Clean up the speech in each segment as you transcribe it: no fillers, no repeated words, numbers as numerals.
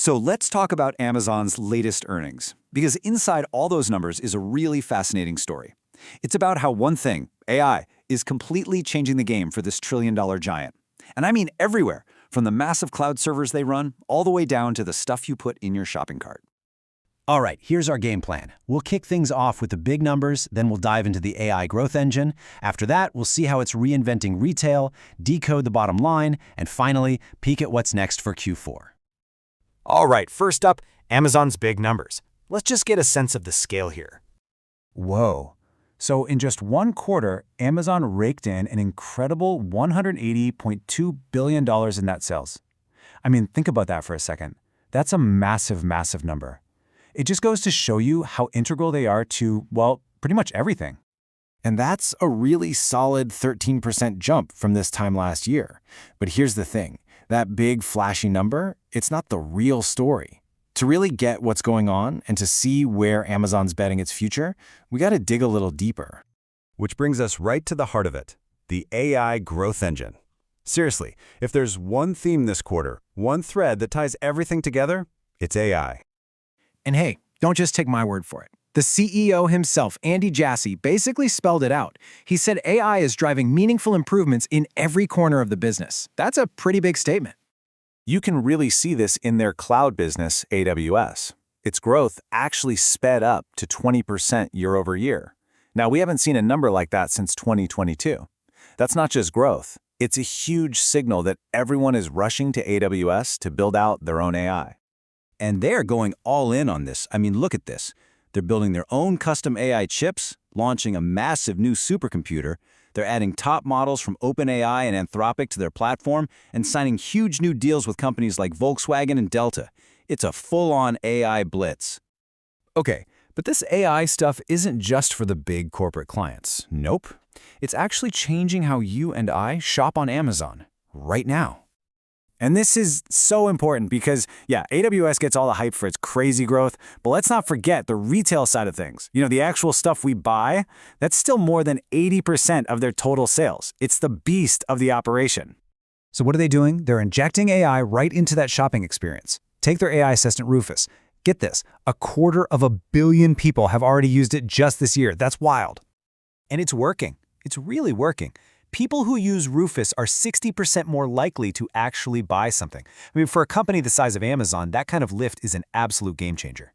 So let's talk about Amazon's latest earnings, because inside all those numbers is a really fascinating story. It's about how one thing, AI, is completely changing the game for this trillion-dollar giant. And I mean everywhere, from the massive cloud servers they run, all the way down to the stuff you put in your shopping cart. All right, here's our game plan. We'll kick things off with the big numbers, then we'll dive into the AI growth engine. After that, we'll see how it's reinventing retail, decode the bottom line, and finally, peek at what's next for Q4. All right, first up, Amazon's big numbers. Let's just get a sense of the scale here. Whoa. So in just one quarter, Amazon raked in an incredible $180.2 billion in net sales. I mean, think about that for a second. That's a massive, massive number. It just goes to show you how integral they are to, well, pretty much everything. And that's a really solid 13% jump from this time last year. But here's the thing. That big, flashy number, it's not the real story. To really get what's going on and to see where Amazon's betting its future, we got to dig a little deeper. Which brings us right to the heart of it, the AI growth engine. Seriously, if there's one theme this quarter, one thread that ties everything together, it's AI. And hey, don't just take my word for it. The CEO himself, Andy Jassy, basically spelled it out. He said AI is driving meaningful improvements in every corner of the business. That's a pretty big statement. You can really see this in their cloud business, AWS. Its growth actually sped up to 20% year over year. Now, we haven't seen a number like that since 2022. That's not just growth. It's a huge signal that everyone is rushing to AWS to build out their own AI. And they're going all in on this. I mean, look at this. They're building their own custom AI chips, launching a massive new supercomputer. They're adding top models from OpenAI and Anthropic to their platform and signing huge new deals with companies like Volkswagen and Delta. It's a full-on AI blitz. Okay, but this AI stuff isn't just for the big corporate clients. Nope. It's actually changing how you and I shop on Amazon right now. And this is so important because, yeah, AWS gets all the hype for its crazy growth, but let's not forget the retail side of things. You know, the actual stuff we buy, that's still more than 80% of their total sales. It's the beast of the operation. So what are they doing? They're injecting AI right into that shopping experience. Take their AI assistant, Rufus. Get this, 250 million people have already used it just this year. That's wild. And it's working. It's really working. People who use Rufus are 60% more likely to actually buy something. I mean, for a company the size of Amazon, that kind of lift is an absolute game changer.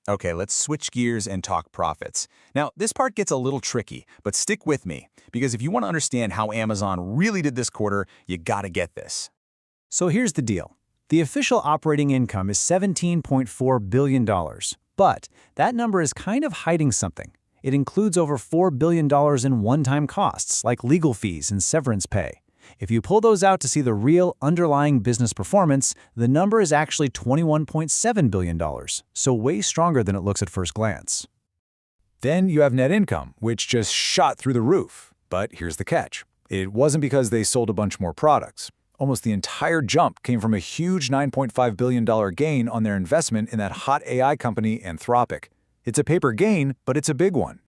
Okay, let's switch gears and talk profits. Now, this part gets a little tricky, but stick with me, because if you want to understand how Amazon really did this quarter, you gotta get this. So here's the deal. The official operating income is $17.4 billion, but that number is kind of hiding something. It includes over $4 billion in one-time costs, like legal fees and severance pay. If you pull those out to see the real underlying business performance, the number is actually $21.7 billion, so way stronger than it looks at first glance. Then you have net income, which just shot through the roof. But here's the catch. It wasn't because they sold a bunch more products. Almost the entire jump came from a huge $9.5 billion gain on their investment in that hot AI company, Anthropic. It's a paper gain, but it's a big one.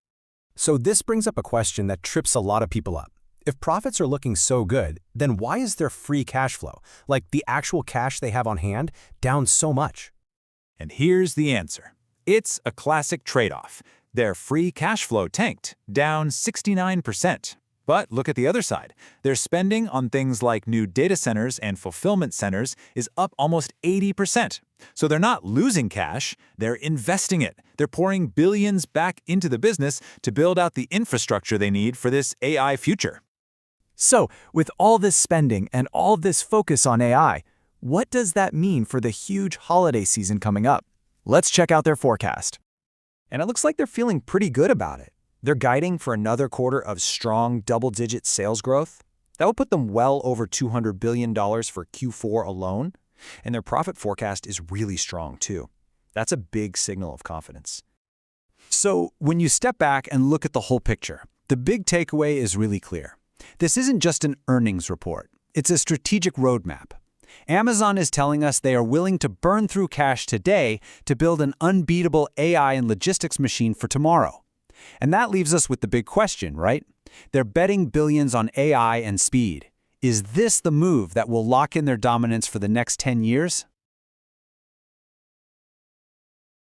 So this brings up a question that trips a lot of people up. If profits are looking so good, then why is their free cash flow, like the actual cash they have on hand, down so much? And here's the answer. It's a classic trade-off. Their free cash flow tanked, down 69%. But look at the other side. Their spending on things like new data centers and fulfillment centers is up almost 80%. So they're not losing cash, they're investing it. They're pouring billions back into the business to build out the infrastructure they need for this AI future. So, with all this spending and all this focus on AI, what does that mean for the huge holiday season coming up? Let's check out their forecast. And it looks like they're feeling pretty good about it. They're guiding for another quarter of strong double-digit sales growth. That would put them well over $200 billion for Q4 alone. And their profit forecast is really strong, too. That's a big signal of confidence. So when you step back and look at the whole picture, the big takeaway is really clear. This isn't just an earnings report. It's a strategic roadmap. Amazon is telling us they are willing to burn through cash today to build an unbeatable AI and logistics machine for tomorrow. And that leaves us with the big question, right? They're betting billions on AI and speed. Is this the move that will lock in their dominance for the next 10 years?